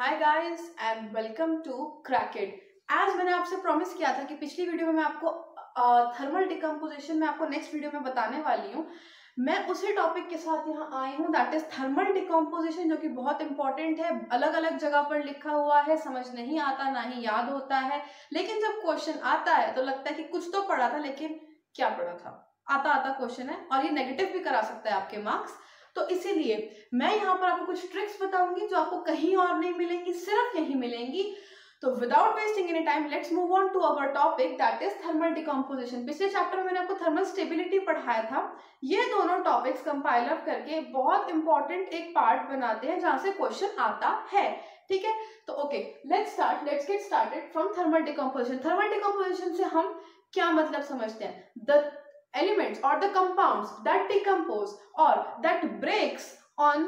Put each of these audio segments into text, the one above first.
Hi guys and welcome to Crackade. आज मैंने आपसे प्रॉमिस किया था कि पिछली वीडियो में मैं आपको थर्मल डिकम्पोजिशन में आपको नेक्स्ट वीडियो में बताने वाली हूँ। मैं उसी टॉपिक के साथ यहाँ आई हूँ, दैट इज थर्मल डिकम्पोजिशन, जो कि बहुत इंपॉर्टेंट है। अलग अलग जगह पर लिखा हुआ है, समझ नहीं आता, ना ही याद होता है, लेकिन जब क्वेश्चन आता है तो लगता है कि कुछ तो पढ़ा था, लेकिन क्या पढ़ा था। आता आता क्वेश्चन है और ये नेगेटिव भी करा सकता है आपके मार्क्स। तो इसीलिए मैं यहाँ पर आपको कुछ ट्रिक्स बताऊंगी जो आपको कहीं और नहीं मिलेंगी, सिर्फ यहीं मिलेंगी। तो without wasting any time let's move on to our topic, that is thermal decomposition. पिछले चैप्टर में मैंने आपको थर्मल स्टेबिलिटी पढ़ाया था। ये दोनों टॉपिक्स कंपाइल अप करके बहुत इंपॉर्टेंट एक पार्ट बनाते हैं जहां से क्वेश्चन आता है। ठीक है, तो okay, let's get started from thermal decomposition. Thermal decomposition से हम क्या मतलब समझते हैं? The elements or the compounds that decompose or that breaks on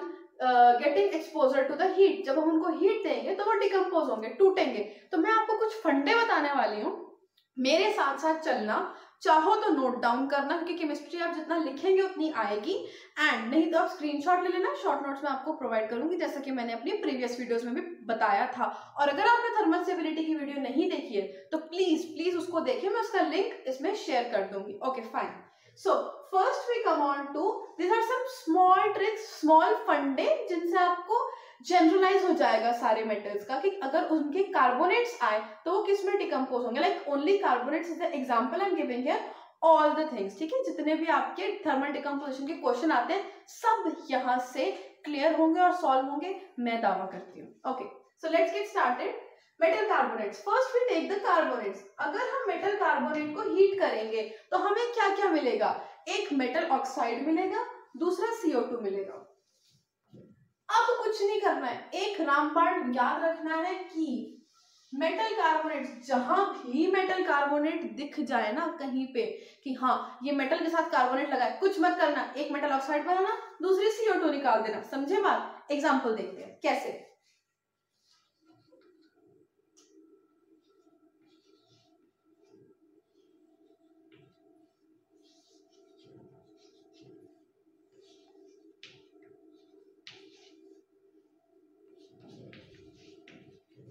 getting exposure to the heat, जब हम उनको हीट देंगे तो वो डिकम्पोज होंगे, टूटेंगे। तो मैं आपको कुछ फंडे बताने वाली हूँ, मेरे साथ साथ चलना। चाहो तो नोट डाउन करना, क्योंकि केमिस्ट्री आप जितना लिखेंगे उतनी आएगी, एंड नहीं तो आप स्क्रीनशॉट ले लेना। शॉर्ट नोट्स में आपको प्रोवाइड करूंगी, जैसा कि मैंने अपनी प्रीवियस वीडियोस में भी बताया था। और अगर आपने थर्मल स्टेबिलिटी की वीडियो नहीं देखी है तो प्लीज प्लीज उसको देखें, मैं उसका लिंक इसमें शेयर कर दूंगी। Okay fine. So first we come on to, these are some small tricks, small फंडे, जिनसे आपको जनरलाइज हो जाएगा सारे मेटल्स का, कि अगर उनके कार्बोनेट्स आए तो वो किस में डिकम्पोज होंगे। Like only carbonates is the example I am giving here, all the things. ठीक है, जितने भी आपके थर्मल डिकम्पोजिशन के क्वेश्चन आते हैं सब यहाँ से क्लियर होंगे और सॉल्व होंगे, मैं दावा करती हूँ। Okay, so let's get started. Metal carbonates, first we take the carbonates. अगर हम मेटल कार्बोनेट को हीट करेंगे तो हमें क्या क्या मिलेगा? एक मेटल ऑक्साइड मिलेगा, दूसरा CO2 मिलेगा। अब कुछ नहीं करना है, एक रामबाण याद रखना है कि मेटल कार्बोनेट, जहां भी मेटल कार्बोनेट दिख जाए ना कहीं पे कि हाँ ये मेटल के साथ कार्बोनेट लगा है, कुछ मत करना, एक मेटल ऑक्साइड बनाना, दूसरी CO2 निकाल देना। समझे बात? एग्जाम्पल देखते हैं कैसे।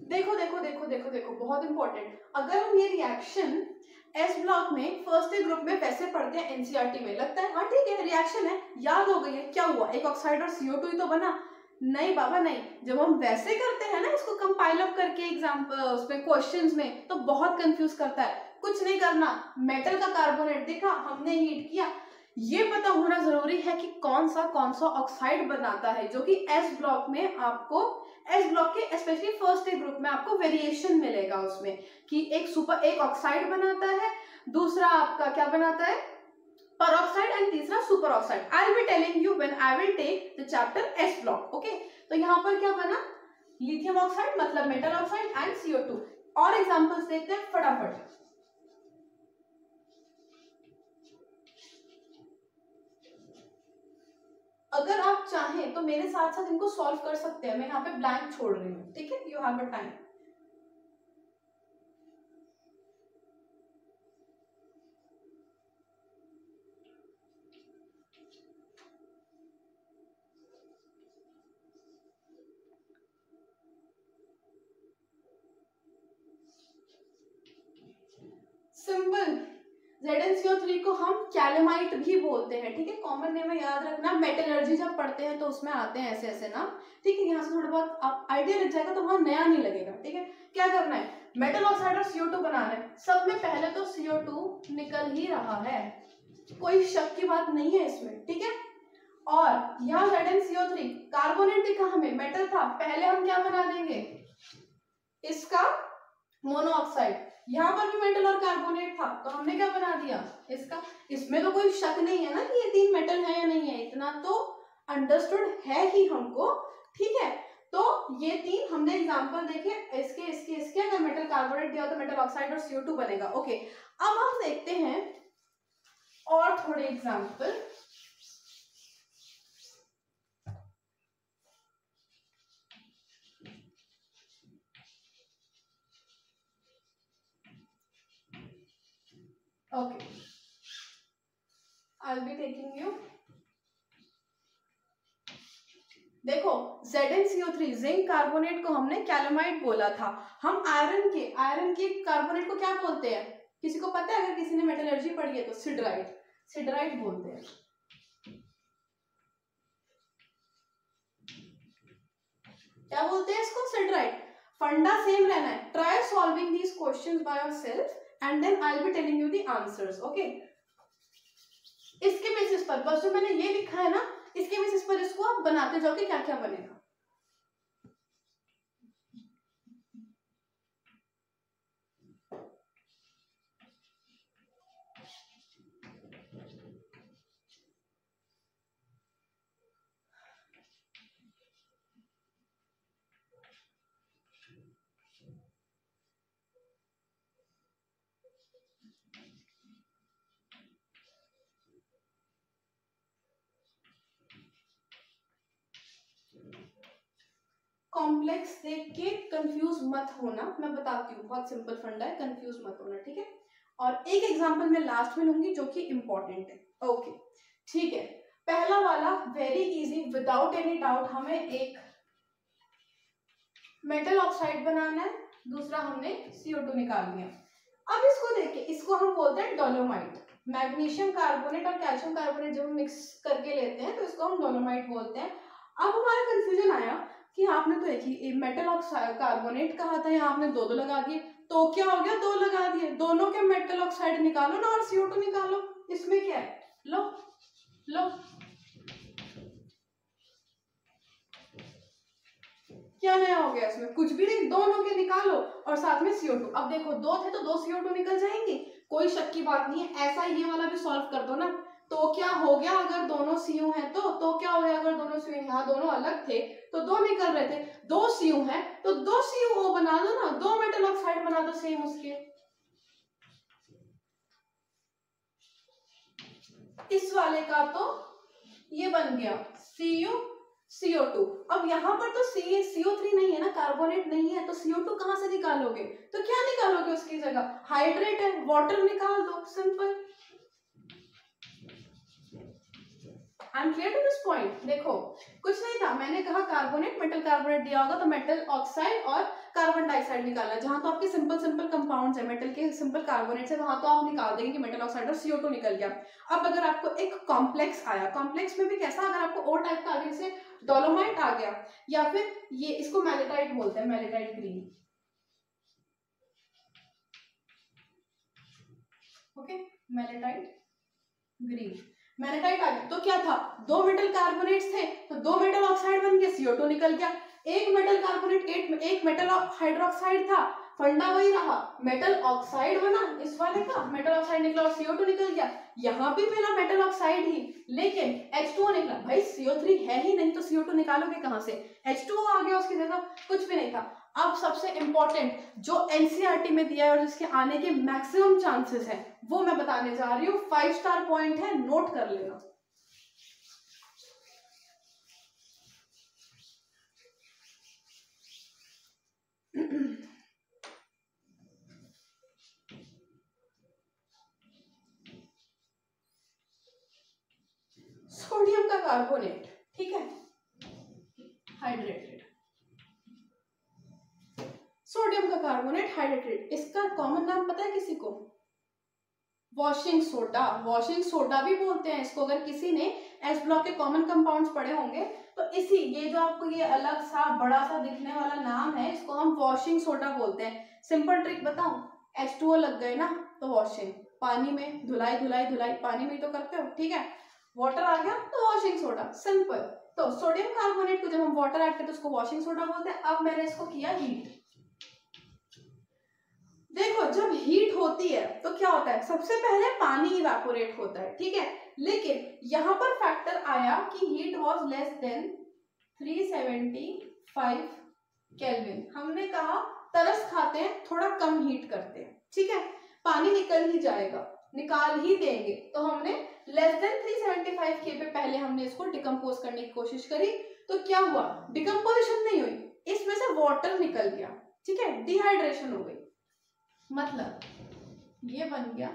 देखो देखो देखो देखो देखो, बहुत इंपॉर्टेंट। अगर हम ये रिएक्शन एस ब्लॉक में फर्स्ट ग्रुप में वैसे पढ़ते हैं, एनसीईआरटी में, लगता है हाँ ठीक है रिएक्शन है, याद हो गई है, क्या हुआ, एक ऑक्साइड और CO2 ही तो बना। नहीं बाबा नहीं, जब हम वैसे करते हैं ना इसको कंपाइल अप करके एग्जाम्पल उसमें क्वेश्चंस में, तो बहुत कंफ्यूज करता है। कुछ नहीं करना, मेटल का कार्बोनेट दिखा, हमने हीट किया, ये पता होना जरूरी है कि कौन सा ऑक्साइड बनाता है, जो कि एस ब्लॉक में आपको, एस ब्लॉक के स्पेशली फर्स्ट ग्रुप में आपको वेरिएशन मिलेगा उसमें, कि एक ऑक्साइड बनाता है, दूसरा आपका क्या बनाता है, परऑक्साइड, एंड तीसरा superoxide. I will be telling you when I will take the chapter S block. Okay, तो यहाँ पर क्या बना, लिथियम ऑक्साइड मतलब मेटल ऑक्साइड एंड CO2। और एग्जांपल्स देखते हैं फटाफट। अगर आप चाहें तो मेरे साथ साथ इनको सॉल्व कर सकते हैं, मैं यहाँ पे ब्लैंक छोड़ रही हूँ। ठीक है, you have a time. Simple, ZnCO3 को हम कैलेमाइट भी बोलते हैं। ठीक है, कॉमन नेम है, याद रखना। मेटलर्जी जब पढ़ते हैं तो उसमें आते हैं ऐसे ऐसे नाम। ठीक है, यहाँ से थोड़ा बहुत आप आइडिया लग जाएगा, तो वहां नया नहीं लगेगा। ठीक है, क्या करना है, मेटल ऑक्साइड और CO2 बनाना है। सब में पहले तो CO2 निकल ही रहा है, कोई शक की बात नहीं है इसमें। ठीक है, और यहाँ ZnCO3 कार्बोनेट दिखा हमें, मेटल था, पहले हम क्या बना देंगे, इसका मोनोऑक्साइड। यहाँ पर भी मेटल और कार्बोनेट था, तो हमने क्या बना दिया, इसका। इसमें तो कोई शक नहीं है ना कि ये तीन मेटल है या नहीं है, इतना तो अंडरस्टूड है ही हमको। ठीक है, तो ये तीन हमने एग्जांपल देखे, इसके इसके इसके, अगर मेटल कार्बोनेट दिया तो मेटल ऑक्साइड और CO2 बनेगा। ओके, अब हम देखते हैं और थोड़े example. Okay, I will be taking you. देखो ZnCO3 जिंक कार्बोनेट को हमने कैलोमाइट बोला था। हम आयरन के कार्बोनेट को क्या बोलते हैं? किसी को पता है? अगर किसी ने मेटलर्जी पढ़ी है तो सिडराइट बोलते हैं। क्या बोलते हैं इसको? सिडराइट। फंडा सेम रहना है। Try solving these questions by yourself and then I will be telling you the answers. Okay, इसके बेसिस पर बस जो मैंने ये लिखा है ना, इसके बेसिस पर इसको आप बनाते जाओ कि क्या क्या बनेगा। कॉम्प्लेक्स देख के कंफ्यूज मत होना, मैं बताती हूँ, बहुत सिंपल फंडा है, कंफ्यूज मत होना, ठीक है। और एक एग्जांपल मैं लास्ट में लूंगी जो कि इंपॉर्टेंट है। ओके ठीक है, पहला वाला very easy, without any doubt. हमें एक मेटल ऑक्साइड बनाना है, दूसरा हमने CO2 निकाल लिया। अब इसको देखिए, इसको हम बोलते हैं डोलोमाइट। मैग्नीशियम कार्बोनेट और कैल्शियम कार्बोनेट जब हम मिक्स करके लेते हैं तो इसको हम डोलोमाइट बोलते हैं। अब हमारा कंफ्यूजन आया कि आपने तो एक ही मेटल ऑक्साइड कार्बोनेट कहा था, यहाँ आपने दो लगा दिए, तो क्या हो गया? दो लगा दिए, दोनों के मेटल ऑक्साइड निकालो ना और CO2 निकालो। इसमें क्या है? लो क्या नया हो गया इसमें? कुछ भी नहीं, दोनों के निकालो और साथ में CO2। अब देखो दो थे तो दो CO2 निकल जाएंगे, कोई शक की बात नहीं है। ऐसा ये वाला भी सॉल्व कर दो ना, तो क्या हो गया अगर दोनों CO हैं तो क्या हो गया अगर दोनों CO हैं? यहाँ दोनों अलग थे तो दो निकल रहे थे, दो CO हैं तो दो COO बना दो ना, दो मेटल ऑक्साइड बना दो सेम उसके। इस वाले का तो ये बन गया CO2। अब यहाँ पर तो CO3 नहीं है ना, कार्बोनेट नहीं है, तो CO2 कहाँ से निकालोगे? तो क्या निकालोगे उसकी जगह? हाइड्रेट है, वाटर निकाल दो, simple. I am clear to this point. देखो कुछ नहीं था, मैंने कहा कार्बोनेट, मेटल कार्बोनेट दिया होगा तो मेटल ऑक्साइड और कार्बन डाइऑक्साइड निकालना। जहां तो आपके सिंपल कंपाउंड्स है, मेटल के सिंपल कार्बोनेट्स है, वहां तो आप निकाल देंगे कि मेटल ऑक्साइड और CO2 निकल गया। अब अगर आपको एक कॉम्प्लेक्स आया, कॉम्प्लेक्स में भी कैसा, अगर आपको और टाइप का आगे से डोलोमाइट आ गया, या फिर ये इसको मैलेटाइट बोलते हैं, मैलेटाइट ग्रीन। ओके, मैलेटाइट ग्रीन, मैलेटाइट आ गया तो क्या था? दो मेटल कार्बोनेट्स थे तो दो मेटल ऑक्साइड बन गए, CO2 निकल गया। एक मेटल कार्बोनेट, एक मेटल हाइड्रोक्साइड था, फंडा वही रहा, मेटल ऑक्साइड बना इस वाले का, मेटल ऑक्साइड निकला और CO2 निकल गया। यहाँ भी मिला मेटल ऑक्साइड ही, लेकिन H2O निकला। भाई CO3 है ही नहीं तो CO2 निकालोगे कहां से? H2O आ गया उसकी जगह, कुछ भी नहीं था। अब सबसे इंपॉर्टेंट जो NCERT में दिया है और जिसके आने के मैक्सिमम चांसेस है वो मैं बताने जा रही हूँ। 5 स्टार पॉइंट है, नोट कर लेना। सोडियम का कार्बोनेट, ठीक है, हाइड्रेटेड, सोडियम का कार्बोनेट हाइड्रेटेड। इसका कॉमन नाम पता है किसी को? Washing soda. वॉशिंग सोडा भी बोलते हैं इसको। अगर किसी ने एस ब्लॉक के कॉमन कंपाउंड्स पढ़े होंगे तो इसी ये जो आपको ये अलग सा बड़ा सा दिखने वाला नाम है, इसको हम वॉशिंग सोडा बोलते हैं। सिंपल ट्रिक बताऊं, H2O लग गए ना तो वॉशिंग, पानी में धुलाई धुलाई धुलाई पानी में तो करते हो, ठीक है, वाटर आ गया तो वॉशिंग सोडा, सिंपल। तो सोडियम कार्बोनेट को जब हम वाटर ऐड करते हैं उसको वॉशिंग सोडा बोलते हैं। अब मैंने इसको किया हीट। देखो जब हीट होती है तो क्या होता है? सबसे पहले पानी इवेपोरेट होता है, ठीक है, लेकिन यहां पर फैक्टर आया कि heat was less than 375 kelvin. हमने कहा तरस खाते हैं, थोड़ा कम हीट करते हैं, ठीक है, पानी निकल ही जाएगा, निकाल ही देंगे, तो हमने लेस देन 375 के पे पहले हमने इसको डिकम्पोज करने की कोशिश करी। तो क्या हुआ? डिकम्पोजिशन नहीं हुई, इसमें से वाटर निकल गया, ठीक है, डिहाइड्रेशन हो गई। मतलब ये बन गया,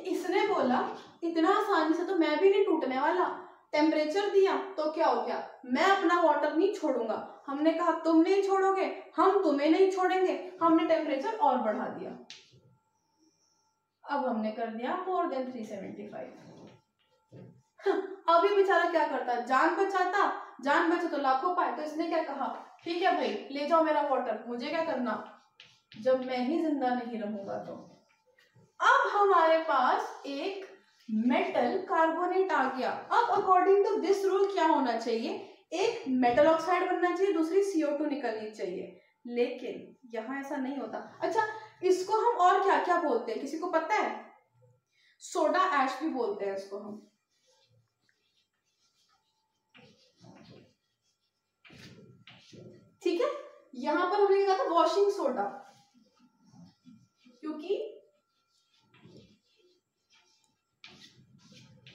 इसने बोला इतना आसानी से तो मैं भी नहीं टूटने वाला, टेम्परेचर दिया तो क्या हो गया, मैं अपना वाटर नहीं छोड़ूंगा, हमने कहा तुम नहीं छोड़ोगे, हम तुम्हें नहीं छोड़ेंगे, हमने टेम्परेचर और बढ़ा दिया। अब हमने कर दिया मोर देन 375। अभी बेचारा क्या करता, जान बचाता, जान बचे तो लाखों पाए। तो इसने क्या कहा, ठीक है भाई ले जाओ मेरा वाटर, मुझे क्या करना जब मैं ही जिंदा नहीं रहूंगा तो। अब हमारे पास एक मेटल कार्बोनेट आ गया। अब अकॉर्डिंग टू दिस रूल क्या होना चाहिए, एक मेटल ऑक्साइड बनना चाहिए, दूसरी CO2 निकलनी चाहिए, लेकिन यहाँ ऐसा नहीं होता। अच्छा इसको हम और क्या क्या बोलते हैं, किसी को पता है? सोडा ऐश भी बोलते हैं इसको हम। ठीक है, यहां पर हमने कहा था वॉशिंग सोडा, क्योंकि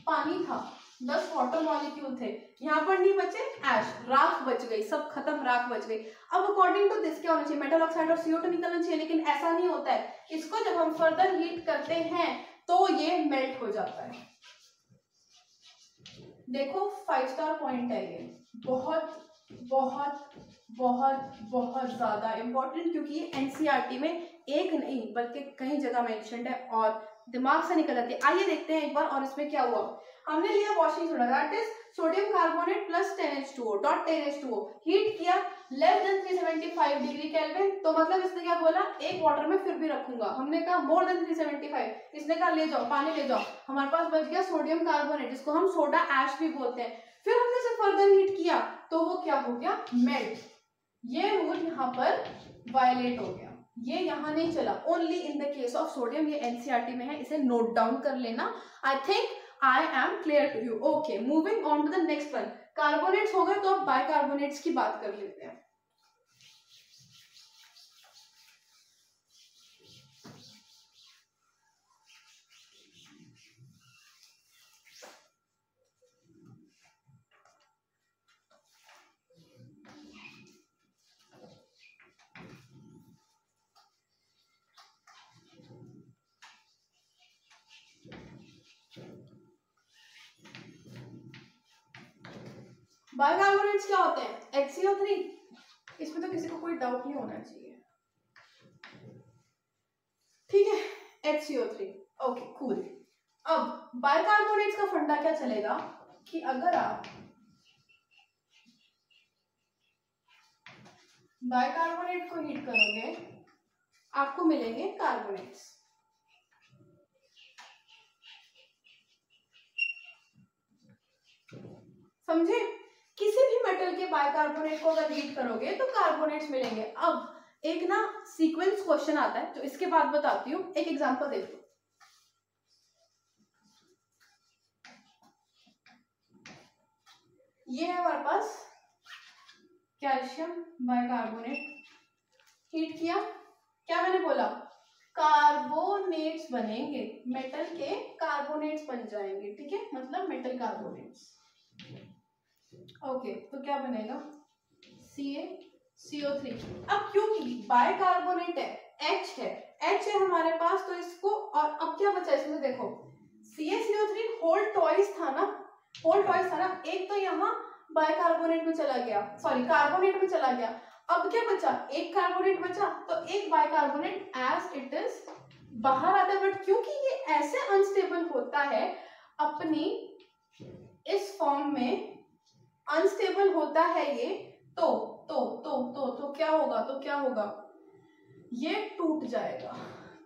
पानी था, 10 वाटर मॉलिक्यूल थे, यहाँ पर नहीं बचे ऐश, राख बच गई, सब खत्म, राख बच गई। अब अकॉर्डिंग टू दिस क्या होना चाहिए, मेटल ऑक्साइड और CO2 निकलना चाहिए, लेकिन ऐसा नहीं होता है। इसको जब हम फर्दर हीट करते हैं तो ये मेल्ट हो जाता है। देखो 5 स्टार पॉइंट है ये, बहुत बहुत बहुत बहुत ज्यादा इंपॉर्टेंट, क्योंकि ये NCERT में एक नहीं बल्कि कई जगह मेंशन्ड है और दिमाग से निकल जाती है। आइए देखते हैं एक बार। और इसमें क्या हुआ, हमने लिया washing soda, that is sodium carbonate plus 10H2O dot 10H2O, heat किया लेस देन 375 डिग्री केल्विन। तो मतलब इसने क्या बोला, एक वाटर में फिर भी रखूंगा, हमने कहा मोर देन 375, इसने कहा ले जाओ पानी ले जाओ, हमारे पास बच गया सोडियम कार्बोनेट, जिसको हम सोडा ऐश भी बोलते हैं। फिर हमने इसे फर्दर हीट किया तो वो क्या हो गया, मेल्ट। ये रूल यहाँ पर वायलेट हो गया, ये यहाँ नहीं चला, only in the case of sodium. ये NCERT में है, इसे नोट डाउन कर लेना। I think I am clear to you. Okay, moving on to the next one. Carbonates हो गए, तो अब बाइकार्बोनेट्स की बात कर लेते हैं। बाइकार्बोनेट्स क्या होते हैं, HCO3। इसमें तो किसी को कोई डाउट नहीं होना चाहिए, ठीक है, HCO3। Okay cool. अब बाइकार्बोनेट्स का फंडा क्या चलेगा कि अगर आप बाइकार्बोनेट को हीट करोगे आपको मिलेंगे कार्बोनेट्स। समझे, किसी भी मेटल के बाइकार्बोनेट को अगर हीट करोगे तो कार्बोनेट्स मिलेंगे। अब एक ना सीक्वेंस क्वेश्चन आता है, तो इसके बाद बताती हूँ, एक एग्जांपल देखो। ये है हमारे पास कैल्शियम बाइकार्बोनेट, हीट किया, क्या मैंने बोला, कार्बोनेट्स बनेंगे, मेटल के कार्बोनेट्स बन जाएंगे, ठीक है, मतलब मेटल कार्बोनेट्स। ओके, तो क्या बनेगा, CaCO3। अब क्योंकि बाइकार्बोनेट है, H है हमारे पास, तो इसको, और अब क्या बचा इसमें, देखो CaCO3 होल टॉइस था ना, एक तो यहाँ बाइकार्बोनेट में चला गया, सॉरी कार्बोनेट में चला गया। अब क्या बचा, एक कार्बोनेट बचा, तो एक बाइकार्बोनेट एज इट इज बाहर आता है। बट क्योंकि ये ऐसे अनस्टेबल होता है, अपनी इस फॉर्म में अनस्टेबल होता है ये, तो क्या होगा, ये टूट जाएगा।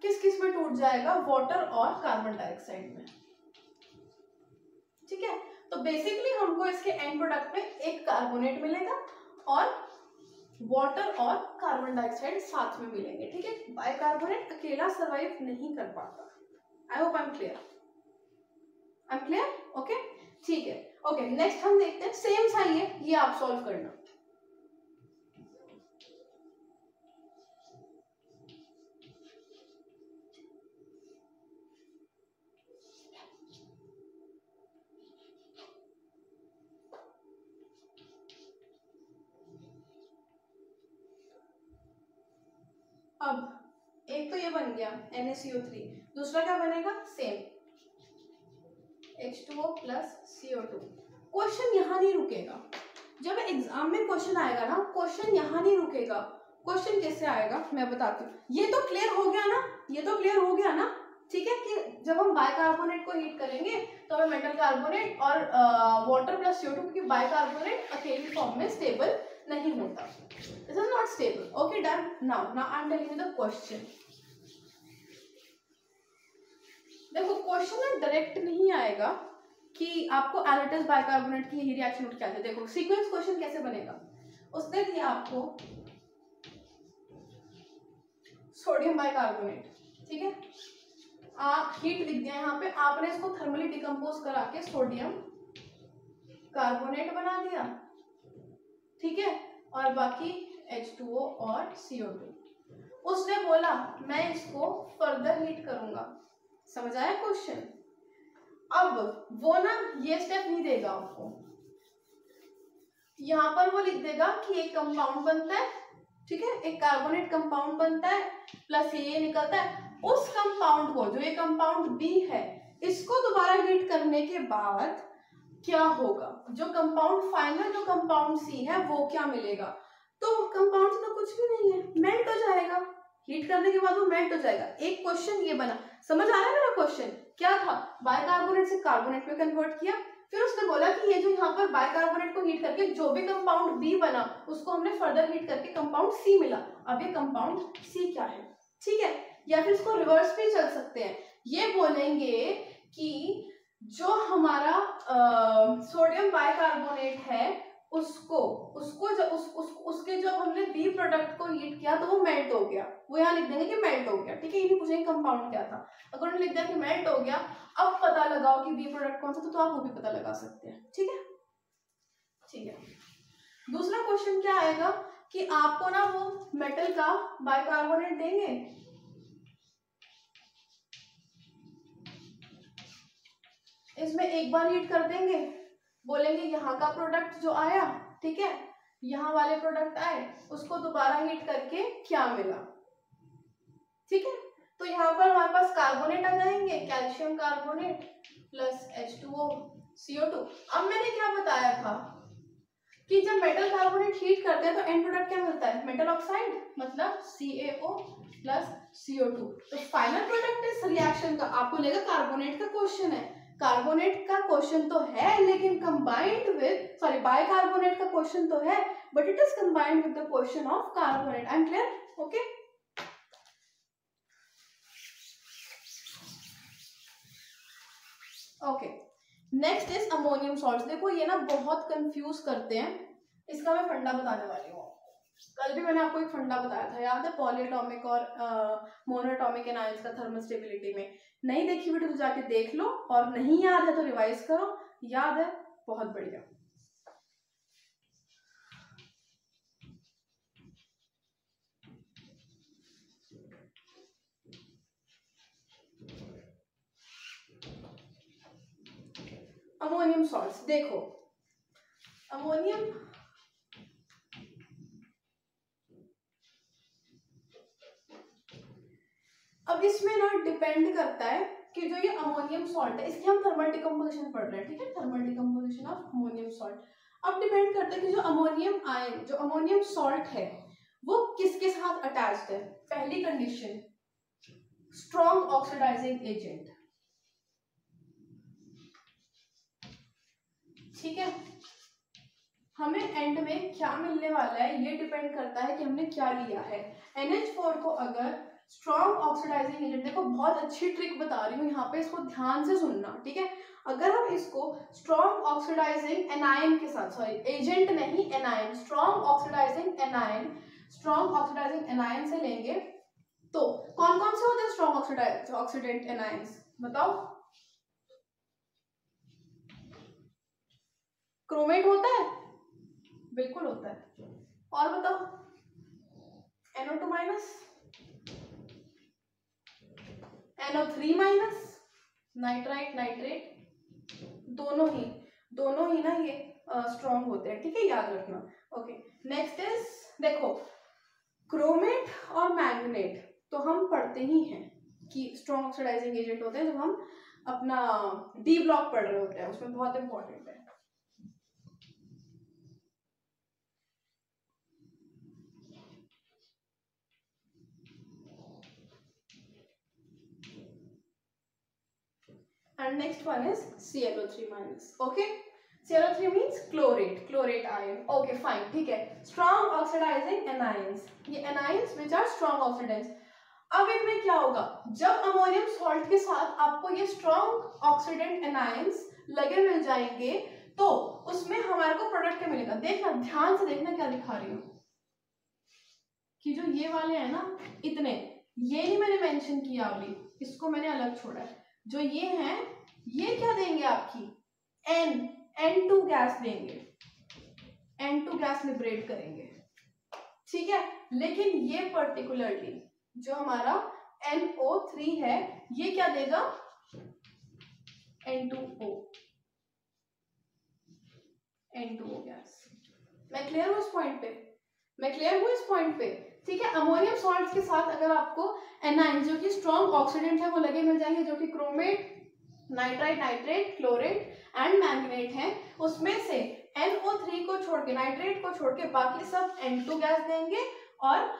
किस किस में टूट जाएगा, वाटर और कार्बन डाइऑक्साइड में, ठीक है। तो बेसिकली हमको इसके एंड प्रोडक्ट में एक कार्बोनेट मिलेगा और वाटर और कार्बन डाइऑक्साइड साथ में मिलेंगे, ठीक है। बाइकार्बोनेट अकेला सर्वाइव नहीं कर पाता। आई hope I am clear, okay, ठीक है। ओके, नेक्स्ट हम देखते हैं, सेम सा ये आप सॉल्व करना। अब एक तो ये बन गया NaCO3, दूसरा क्या बनेगा, same H2O plus CO2। Question यहाँ नहीं रुकेगा। जब एग्जाम में क्वेश्चन आएगा ना, क्वेश्चन यहाँ नहीं रुकेगा। क्वेश्चन कैसे आएगा मैं बताती हूँ। ये तो क्लियर हो गया ना, ये तो क्लियर हो गया ना, ठीक है, कि जब हम बाइकार्बोनेट को हीट करेंगे तो हमें मेटल कार्बोनेट और वाटर प्लस CO2, क्योंकि बाइकार्बोनेट अकेली फॉर्म में स्टेबल नहीं होता, this is not stable. Okay done. Now I am telling you the question. देखो क्वेश्चन में डायरेक्ट नहीं आएगा कि आपको एलिटस बाइकार्बोनेट की यही रिएक्शन उठ के आती है। देखो सीक्वेंस क्वेश्चन कैसे बनेगा, उसने दिया आपको सोडियम बाइकार्बोनेट, ठीक है, आप हीट लिख दिया यहाँ पे, आपने इसको थर्मली डिकम्पोज करा के सोडियम कार्बोनेट बना दिया, ठीक है, और बाकी H2O और CO2। उसने बोला मैं इसको फर्दर हीट करूंगा। समझ आया क्वेश्चन? अब वो ना ये स्टेप नहीं देगा आपको, यहां पर वो लिख देगा कि एक कंपाउंड बनता है, ठीक है, एक कार्बोनेट कंपाउंड बनता है, प्लस ये निकलता है। उस कंपाउंड को, जो ये कंपाउंड बी है, इसको दोबारा हीट करने के बाद क्या होगा, जो कंपाउंड फाइनल, जो कंपाउंड सी है, वो क्या मिलेगा? तो कंपाउंड से तो कुछ भी नहीं है, मेल्ट हो जाएगा। हीट करने के बाद वो मेल्ट हो जाएगा। एक क्वेश्चन ये बना, समझ आ रहा है मेरा क्वेश्चन? क्या था, बाइकार्बोनेट से कार्बोनेट में कन्वर्ट किया, फिर उसने बोला कि ये जो यहाँ पर बाइकार्बोनेट को हीट करके जो भी कंपाउंड बी बना, उसको हमने फर्दर हीट करके कंपाउंड सी मिला। अब ये कंपाउंड सी क्या है, ठीक है, या फिर इसको रिवर्स भी चल सकते हैं, ये बोलेंगे कि जो हमारा सोडियम बाइकार्बोनेट है, उसके जब हमने बी प्रोडक्ट को हीट किया तो वो मेल्ट हो गया, वो यहाँ लिख देंगे कि मेल्ट हो गया, ठीक है, ये नहीं पूछेंगे कंपाउंड क्या था। अगर उन्होंने लिख दिया कि मेल्ट हो गया, अब पता लगाओ कि बी प्रोडक्ट कौन सा था, तो आप वो भी पता लगा सकते हैं, ठीक है, ठीक है। दूसरा क्वेश्चन क्या आएगा कि आपको ना वो मेटल का बाइकार्बोनेट देंगे, इसमें एक बार हीट कर देंगे, बोलेंगे यहाँ का प्रोडक्ट जो आया, ठीक है, यहाँ वाले प्रोडक्ट आए, उसको दोबारा हीट करके क्या मिला, ठीक है। तो यहाँ पर हमारे पास कार्बोनेट आ जाएंगे, calcium carbonate plus H2O CO2। अब मैंने क्या बताया था कि जब मेटल कार्बोनेट हीट करते हैं तो एंड प्रोडक्ट क्या मिलता है, मेटल ऑक्साइड, मतलब CaO प्लस CO2। तो फाइनल प्रोडक्ट इस रिएक्शन का आपको लेगा कार्बोनेट का क्वेश्चन है, कार्बोनेट का क्वेश्चन तो है, लेकिन कंबाइंड विद, सॉरी, बाइकार्बोनेट का क्वेश्चन तो है, but it is combined with the question of carbonate. I am clear? Okay, okay. Next is ammonium salts. देखो ये ना बहुत कंफ्यूज करते हैं, इसका मैं फंडा बताने वाली हूँ। कल भी मैंने आपको एक फंडा बताया था, याद है, पॉलीएटॉमिक और मोनोएटॉमिक एनायंस का थर्मल स्टेबिलिटी में। नहीं देखी वीडियो तो जाके देख लो, और नहीं याद है तो रिवाइज करो, याद है, बहुत बढ़िया। अमोनियम सॉल्ट्स, देखो अमोनियम, अब इसमें ना डिपेंड करता है कि जो ये अमोनियम सॉल्ट है, इसकी हम थर्मल डिकम्पोजिशन पढ़ रहे हैं, ठीक है, thermal decomposition of ammonium salt. अब डिपेंड करता है कि जो अमोनियम आयन, जो अमोनियम सॉल्ट है, वो किसके साथ अटैच्ड है। पहली कंडीशन, स्ट्रॉन्ग ऑक्सीडाइजिंग एजेंट, ठीक है। हमें एंड में क्या मिलने वाला है ये डिपेंड करता है कि हमने क्या लिया है। NH4 को अगर स्ट्रॉन्ग ऑक्सीडाइजिंग एजेंट, देखो बहुत अच्छी ट्रिक बता रही हूँ यहाँ पे, इसको ध्यान से सुनना, ठीक है। अगर हम इसको स्ट्रॉन्ग ऑक्सीडाइजिंग एनायन के साथ, सॉरी एजेंट नहीं anion, strong oxidizing anion, strong oxidizing anion से लेंगे तो कौन कौन से होते हैं स्ट्रॉन्ग ऑक्सीडेंट एनायंस, बताओ। क्रोमेट होता है, बिल्कुल होता है, और बताओ। NO2 minus, NO3 minus, nitrite, nitrate, दोनों ही ना ये स्ट्रॉन्ग होते हैं, ठीक है, याद रखना। ओके, नेक्स्ट इज, देखो क्रोमेट और मैंगनेट तो हम पढ़ते ही हैं कि स्ट्रॉन्ग ऑक्सीडाइजिंग एजेंट होते हैं, जब हम अपना डी ब्लॉक पढ़ रहे होते हैं, उसमें बहुत इंपॉर्टेंट है। and next one is ClO3 minus. Okay, ClO3 means chlorate ion. Okay fine, ठीक है. Strong oxidizing anions, ये anions which are strong oxidants. अब इनमें क्या होगा, जब अमोनियम सॉल्ट के साथ आपको ये स्ट्रॉन्ग ऑक्सीडेंट एनायंस लगे मिल जाएंगे तो उसमें हमारे को प्रोडक्ट क्या मिलेगा. देखना, ध्यान से देखना क्या दिखा रही हूँ कि जो ये वाले हैं ना इतने, ये नहीं मैंने मेंशन किया अभी, इसको मैंने अलग छोड़ा है. जो ये हैं ये क्या देंगे आपकी N2 गैस देंगे, N2 गैस लिबरेट करेंगे. ठीक है, लेकिन ये पर्टिकुलरली जो हमारा NO3 है ये क्या देगा, N2O गैस. मैं क्लियर हूँ इस पॉइंट पे, मैं क्लियर हूँ इस पॉइंट पे. ठीक है, अमोनियम सॉल्ट के साथ अगर आपको एनाइन जो कि स्ट्रॉन्ग ऑक्सीडेंट है वो लगे मिल जाएंगे, जो कि chromate, nitrite, nitrate, chlorate and manganate है, उसमें से NO3 को छोड़ के, नाइट्रेट को छोड़ के बाकी सब N2 गैस देंगे और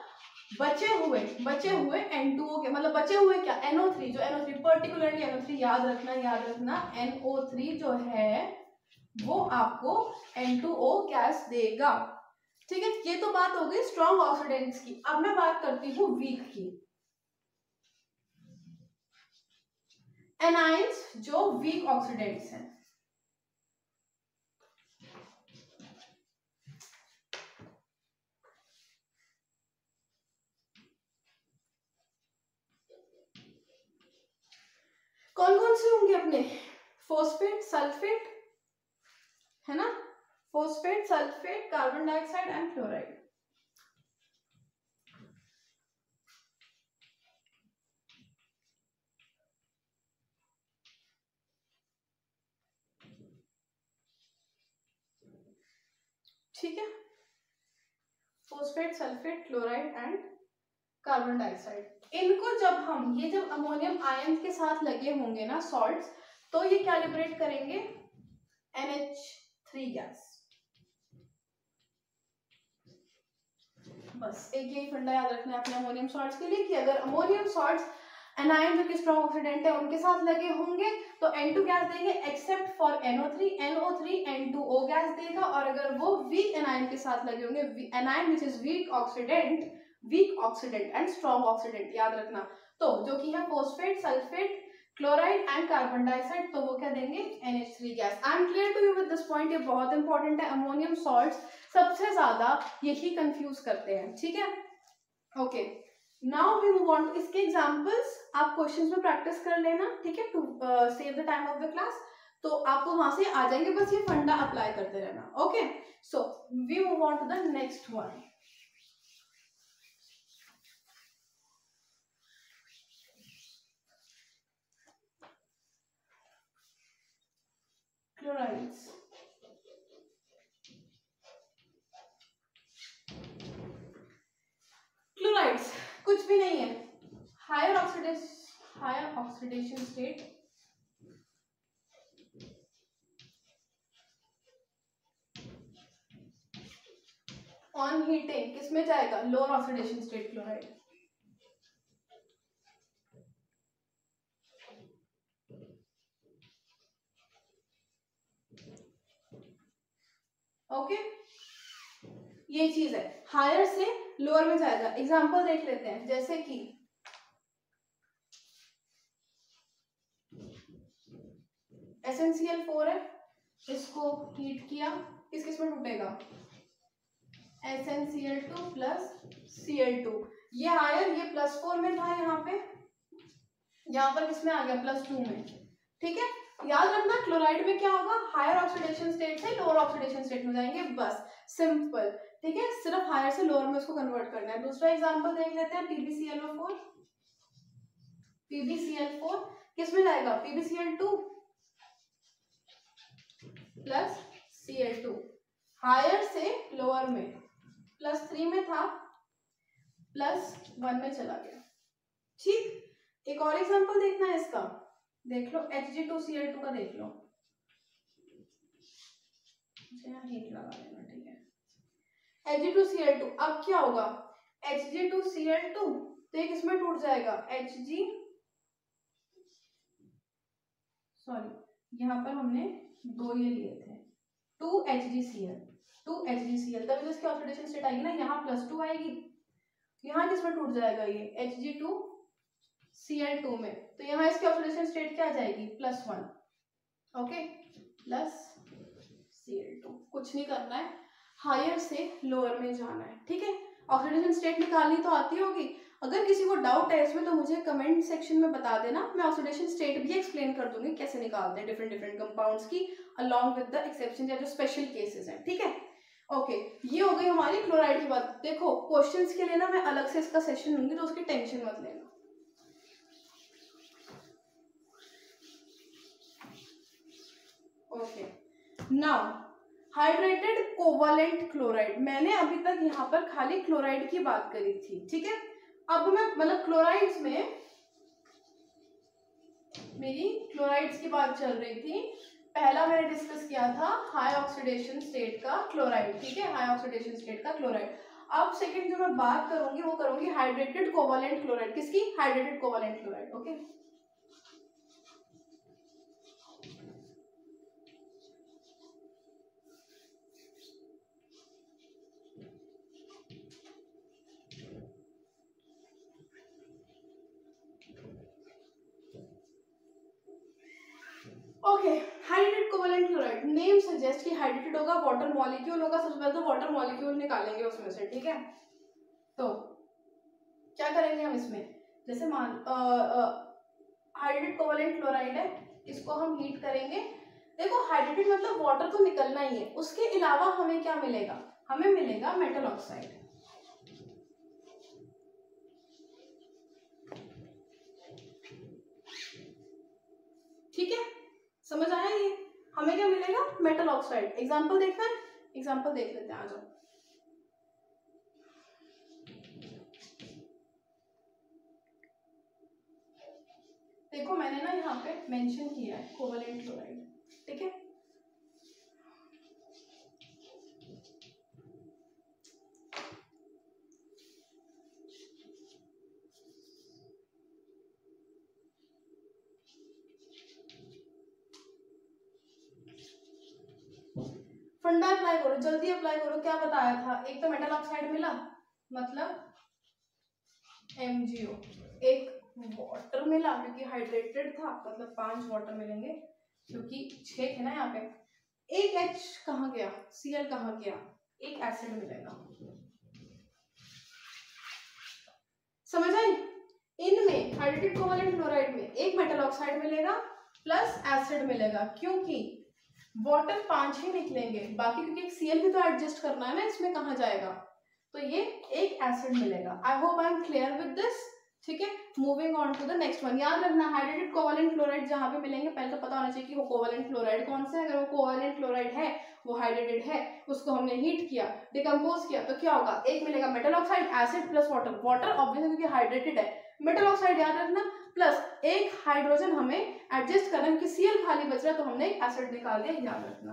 बचे हुए N2O के, मतलब बचे हुए क्या, NO3, जो NO3 पर्टिकुलरली NO3 याद रखना NO3 जो है वो आपको N2O गैस देगा. ठीक है, ये तो बात हो गई स्ट्रॉन्ग ऑक्सीडेंट्स की. अब मैं बात करती हूँ वीक की. एनाइंस जो वीक ऑक्सीडेंट्स हैं, कौन कौन से होंगे अपने, फोस्फेट, सल्फेट है ना, phosphate, sulphate, carbon dioxide and fluoride. ठीक है, phosphate, sulphate, chloride and carbon dioxide. इनको जब अमोनियम आयन के साथ लगे होंगे ना सॉल्ट्स, तो ये क्या लिबरेट करेंगे, NH3 गैस. बस एक यही फंडा याद रखना है अपने अमोनियम सॉल्ट्स के लिए कि अगर अमोनियम सॉल्ट्स एनाइन जो कि स्ट्रॉन्ग ऑक्सीडेंट है उनके साथ लगे होंगे तो N2 गैस देंगे, except for NO3 N2O gas देगा. और अगर वो वीक एनाइन के साथ लगे होंगे, anion which is weak oxidant and strong oxidant याद रखना, तो जो कि है phosphate, sulphate, chloride and carbon dioxide, तो वो क्या देंगे, NH3 gas. I am clear to you with this point, ये बहुत इंपॉर्टेंट है. अमोनियम सॉल्ट्स सबसे ज्यादा यही कंफ्यूज करते हैं. ठीक है, okay. Now we move on to इसके एग्जांपल्स. आप क्वेश्चंस में प्रैक्टिस कर लेना, ठीक है, to save the time of the class. तो आपको वहां से आ जाएंगे, बस ये फंडा अप्लाई करते रहना. Okay, so we move on to the next one. Chlorides. Chlorides कुछ भी नहीं है, higher oxidation state, on heating किसमें जाएगा, lower oxidation state chloride. Okay, ये चीज है, हायर से लोअर में जाएगा. एग्जांपल देख लेते हैं, जैसे कि SnCl4 है, इसको हीट किया, किस किस में टूटेगा, SnCl2 प्लस Cl2. ये हायर, ये +4 में था, यहाँ पर किस में आ गया, +2 में. ठीक है, याद रखना क्लोराइड में क्या होगा, हायर ऑक्सीडेशन स्टेट से लोअर ऑक्सीडेशन स्टेट में जाएंगे, बस सिंपल. ठीक है, सिर्फ हायर से लोअर में उसको कन्वर्ट करना है. दूसरा एग्जांपल देख लेते हैं, PbCl4 किस में जाएगा, PbCl2 प्लस Cl2, हायर से लोअर में, +3 में था, +1 में चला गया. ठीक, एक और एग्जांपल देखना है इसका, देख लो Hg2Cl2 का देख लो, हीट लगा लेना. ठीक है, Hg2Cl2, अब क्या होगा, Hg2Cl2 तो ये किसमें टूट जाएगा, Hg सॉरी यहाँ पर हमने 2 ये लिए थे 2HgCl, 2HgCl, तभी तो इसकी ऑक्सीडेशन स्टेट आएगी ना, यहाँ +2 आएगी, यहाँ किसमें टूट जाएगा ये Hg2Cl2 में, तो यहाँ इसकी ऑक्सीडेशन स्टेट क्या आ जाएगी +1, ओके, +Cl2। कुछ नहीं करना है, हायर से लोअर में जाना है, ठीक है। ऑक्सीडेशन स्टेट निकालनी तो आती होगी, अगर किसी को डाउट है इसमें तो मुझे कमेंट सेक्शन में बता देना, मैं ऑक्सीडेशन स्टेट भी एक्सप्लेन कर दूंगी कैसे निकालते हैं डिफरेंट कंपाउंड्स की, अलॉन्ग विद द एक्सेप्शन या जो स्पेशल केसेस हैं, ठीक है। ओके, ये हो गई हमारी क्लोराइड की बात। देखो क्वेश्चंस के लिए ना मैं अलग से इसका सेशन लूंगी, तो उसकी टेंशन मत लेना। Okay, now hydrated covalent chloride, मैंने अभी तक यहाँ पर खाली क्लोराइड की बात करी थी, ठीक है। अब मैं मतलब क्लोराइड्स में मेरी क्लोराइड्स की बात चल रही थी, पहला मैंने डिस्कस किया था हाई ऑक्सीडेशन स्टेट का क्लोराइड, ठीक है, हाई ऑक्सीडेशन स्टेट का क्लोराइड। अब सेकंड जो मैं बात करूंगी वो करूंगी हाइड्रेटेड कोवलेंट क्लोराइड, किसकी, hydrated covalent chloride, okay. Okay, hydrated covalent chloride, name suggest कि हाइड्रेटेड होगा, वाटर मॉलिक्यूल होगा, सबसे पहले तो वाटर मॉलिक्यूल निकालेंगे उसमें से, ठीक है। तो क्या करेंगे हम इसमें, जैसे मान हाइड्रेटेड कोवलेंट क्लोराइड है, इसको हम हीट करेंगे। देखो हाइड्रेटेड मतलब वाटर तो निकलना ही है, उसके अलावा हमें क्या मिलेगा, हमें मिलेगा मेटल ऑक्साइड, ठीक है, समझ आया ये, हमें क्या मिलेगा, मेटल ऑक्साइड। एग्जांपल देखना है, एग्जांपल देख लेते हैं, आ जाओ। देखो मैंने ना यहाँ पे मेंशन किया है कोवलेंट क्लोराइड, ठीक है। फंडा अप्लाई करो, जल्दी अप्लाई करो, क्या बताया था, एक तो मेटल ऑक्साइड मिला मतलब MgO, एक वाटर मिला क्योंकि हाइड्रेटेड था मतलब 5 वाटर मिलेंगे क्योंकि 6 थे ना यहाँ पे, एक H कहाँ गया, Cl कहाँ गया, एक एसिड मिलेगा, समझ आई। इनमें हाइड्रेटेड कोवलेंट क्लोराइड में एक मेटल ऑक्साइड मिलेगा प्लस एसिड मिलेगा, क्योंकि वाटर 5 ही निकलेंगे, बाकी क्योंकि एक Cl भी तो एडजस्ट करना है ना, इसमें कहाँ जाएगा, तो ये एक एसिड मिलेगा। I hope I am clear with this, ठीक है। Moving on to the next one, याद रखना हाइड्रेटेड कोवलेंट क्लोराइड जहां पे मिलेंगे पहले तो पता होना चाहिए कि वो कोवलेंट क्लोराइड कौन सा है। अगर वो कोवलेंट क्लोराइड है, वो हाइड्रेटेड है, उसको हमने हीट किया, डिकम्पोज किया, तो क्या होगा, एक मिलेगा metal oxide, acid plus water, water obviously क्योंकि हाइड्रेटेड है, मेटल ऑक्साइड याद रखना, प्लस एक हाइड्रोजन हमें एडजस्ट करना है क्योंकि Cl खाली बच रहा है तो हमने एक एसिड निकाल दिया, याद रखना।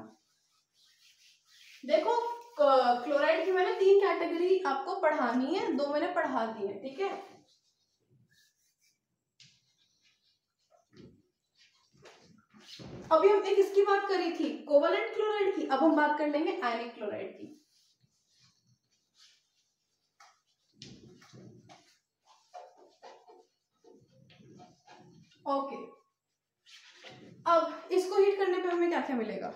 देखो क्लोराइड की मैंने 3 कैटेगरी आपको पढ़ानी है, 2 मैंने पढ़ा दी है, ठीक है। अभी हम एक इसकी बात करी थी कोवलेंट क्लोराइड की, अब हम बात कर लेंगे आयनिक क्लोराइड की। ओके, अब इसको हीट करने पे हमें क्या क्या मिलेगा,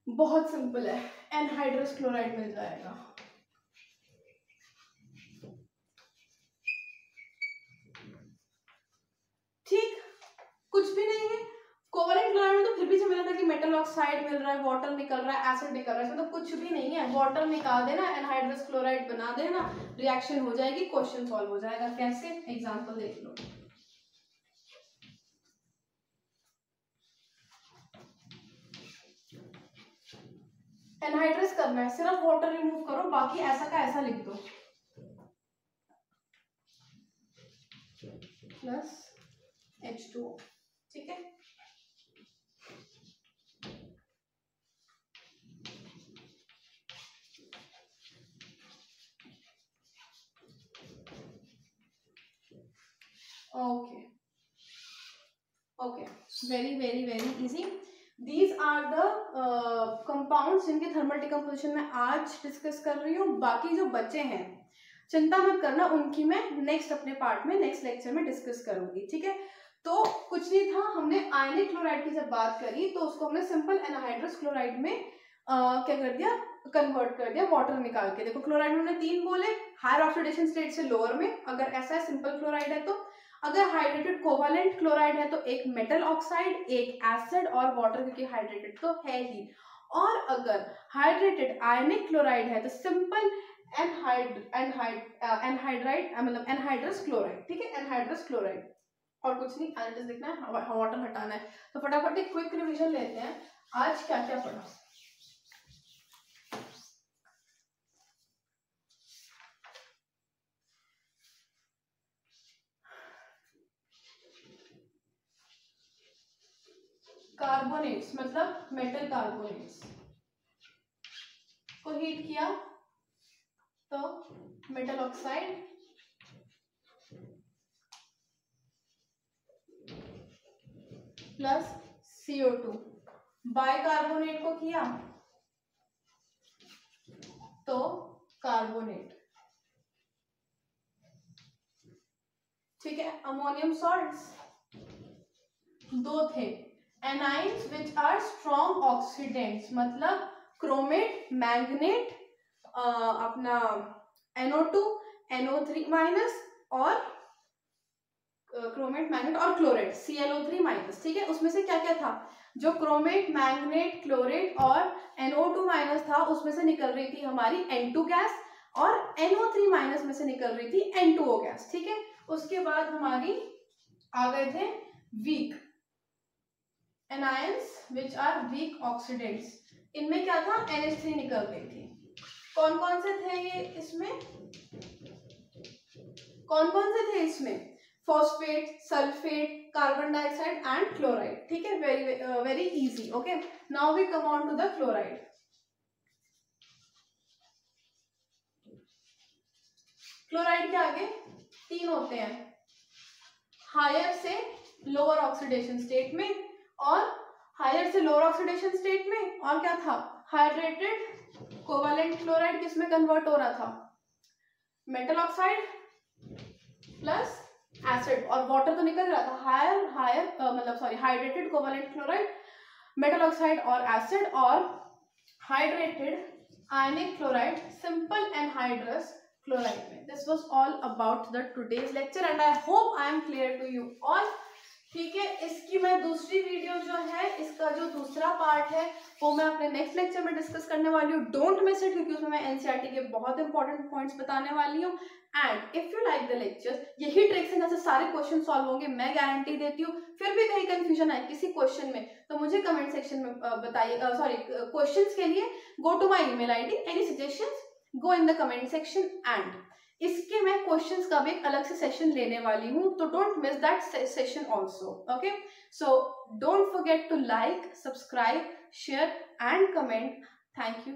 बहुत सिंपल है, एनहाइड्रस क्लोराइड मिल जाएगा, ठीक, कुछ भी नहीं है। कोवलेंट क्लोराइड में तो फिर भी जो मिला था कि मेटल ऑक्साइड मिल रहा है, वाटर निकल रहा है, एसिड निकल रहा है, इसमें तो कुछ भी नहीं है, वाटर निकाल देना, एनहाइड्रस क्लोराइड बना देना, रिएक्शन हो जाएगी, क्वेश्चन सॉल्व हो जाएगा। कैसे, एग्जांपल देख लो। एनहाइड्रस करना है, सिर्फ वाटर रिमूव करो, बाकी ऐसा का ऐसा लिख दो, प्लस H2O, ठीक है। Okay okay, very very very easy. These are the compounds जिनके थर्मल डिकम्पोजिशन में आज डिस्कस कर रही हूँ। बाकी जो बचे हैं चिंता मत करना, उनकी मैं नेक्स्ट अपने पार्ट में नेक्स्ट लेक्चर में डिस्कस करूंगी, ठीक है। तो कुछ नहीं था, हमने आयनिक क्लोराइड की जब बात करी तो उसको हमने सिंपल एनहाइड्रस क्लोराइड में क्या कर दिया, कन्वर्ट कर दिया वाटर निकाल के। देखो क्लोराइड में हमने 3 बोले, हायर ऑक्सीडेशन स्टेट से लोअर में, अगर ऐसा है सिंपल क्लोराइड है तो। अगर हाइड्रेटेड कोवैलेंट क्लोराइड है तो एक मेटल ऑक्साइड, एक एसिड और वाटर, क्योंकि हाइड्रेटेड तो है ही। और अगर हाइड्रेटेड आयनिक क्लोराइड है तो सिंपल एनहाइड्राइड मतलब एनहाइड्रस क्लोराइड, ठीक है, एनहाइड्रस क्लोराइड, और कुछ नहीं। एनालिसिस देखना है, वाटर हटाना है। तो फटाफट एक क्विक रिवीजन लेते हैं आज क्या क्या पढ़ा। कार्बोनेट्स मतलब मेटल कार्बोनेट्स को हीट किया तो metal oxide plus CO2। Bicarbonate को किया तो कार्बोनेट, ठीक है। अमोनियम सॉल्ट्स 2 थे। एनाइन्स विच आर स्ट्रॉन्ग ऑक्सीडेंट्स मतलब क्रोमेट, मैंगनेट, अपना NO2, NO3 माइनस और क्रोमेट, मैंगनेट और क्लोरेट ClO3 माइनस, ठीक है। उसमें से क्या क्या था, जो क्रोमेट, मैंगनेट, क्लोरेट और NO2 माइनस था उसमें से निकल रही थी हमारी N2 गैस, और NO3 माइनस में से निकल रही थी N2O गैस, ठीक है। उसके बाद हमारी आ गए थे weak anions which are weak oxidants. इनमें क्या था, NH3 निकल रही थी। कौन कौन से थे ये इसमें, कौन कौन से थे इसमें, phosphate, sulphate, carbon dioxide and chloride, ठीक है। Very very easy. Okay, now we come on to the chloride. Chloride के आगे 3 होते हैं, हायर से लोअर ऑक्सीडेशन स्टेट में, और हायर से लोअर ऑक्सीडेशन स्टेट में, और क्या था, हाइड्रेटेड कोवैलेंट क्लोराइड किसमें कन्वर्ट हो रहा था, मेटल ऑक्साइड प्लस एसिड, और वाटर तो निकल रहा था। Hydrated covalent chloride, metal oxide और एसिड, और hydrated ionic chloride simple anhydrous chloride में। This was all about the today's lecture and I hope I am clear to you all, ठीक है। इसकी मैं दूसरी वीडियो जो है, इसका जो दूसरा पार्ट है वो मैं अपने नेक्स्ट लेक्चर में डिस्कस करने वाली हूँ। डोंट मिस इट, क्योंकि उसमें मैं NCERT के बहुत इंपॉर्टेंट पॉइंट्स बताने वाली हूँ। And if you like the lectures, यही ट्रिक्स से जैसे सारे क्वेश्चन सॉल्व होंगे, मैं गारंटी देती हूँ। फिर भी कहीं कंफ्यूजन आए किसी क्वेश्चन में तो मुझे कमेंट सेक्शन में बताइए। क्वेश्चंस के लिए go to my email ID, any suggestions go in the comment section. And इसके मैं क्वेश्चंस का भी एक अलग से सेशन लेने वाली हूँ, तो don't miss that session also. Okay, so don't forget to like, subscribe, share and comment. Thank you.